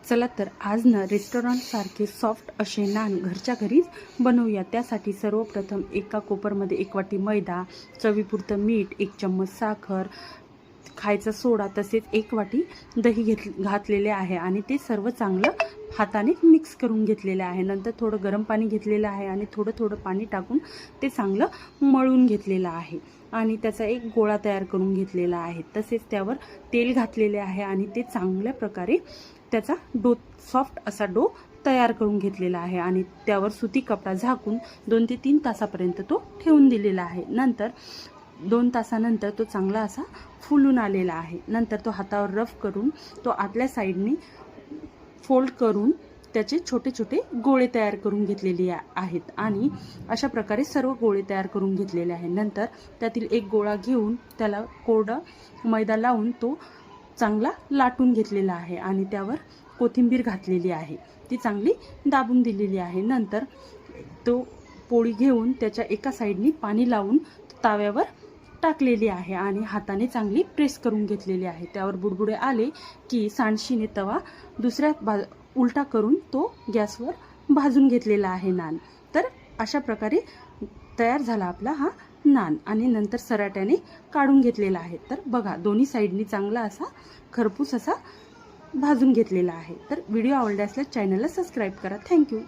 चला तर आज ना रेस्टॉरंटसारखे सॉफ्ट असे नान घरच्या घरीच बनवूया। त्यासाठी सर्वप्रथम एका कोपरमध्ये 1 वाटी मैदा, चवीपुरतं मीठ, 1 चम्मच साखर, खायचा सोडा तसेच 1 वाटी दही घातलेले आहे आणि ते सर्व चांगलं हाताने मिक्स करून घेतलेले आहे। नंतर थोडं गरम पाणी घेतलेलं आहे आणि थोडं पाणी टाकून ते चांगलं मळून घेतलेलं आहे आणि त्याचा एक गोळा तयार करून घेतलेला आहे। तसेच त्यावर तेल घातलेले आहे आणि ते चांगल्या प्रकारे त्याचा सॉफ्ट असा डो तयार करून घेतलेला आहे आणि त्यावर सुती कपडा झाकून 2 ते 3 तासापर्यंत तो ठेवून दिलेला आहे। नंतर 2 तासानंतर तो चांगला असा फुलून आलेला आहे। नंतर तो हातावर रफ करून तो आतल्या साईडने फोल्ड करून त्याचे छोटे छोटे गोळे तयार करून घेतलेले आहेत आणि अशा प्रकारे सर्व गोळे तयार करून घेतलेले आहे। नंतर त्यातील एक गोळा घेऊन त्याला कोरडा मैदा लावून तो चांगला लाटून घेतलेला आहे आणि त्यावर कोथिंबीर घातलेली आहे, ती चांगली दाबून दिलेली आहे। नंतर तो पोळी घेऊन त्याच्या एका साईडनी पाणी लावून ताव्यावर टाकलेली आहे आणि हाताने चांगली प्रेस करून घेतलेली आहे। त्यावर बुडबुडे आले की सांडशीने तवा दुसऱ्या उलटा करून तो गॅसवर भाजून घेतलेला आहे नान। तर अशा प्रकारे तयार झाला आपला हा नान आणि नंतर सराट्याने काढून घेतलेला आहे। तर बघा दोन्ही साईडनी चांगला असा खरपूस असा भाजून घेतलेला आहे। तर व्हिडिओ आवडला असल्यास चॅनलला सबस्क्राईब करा। थँक्यू।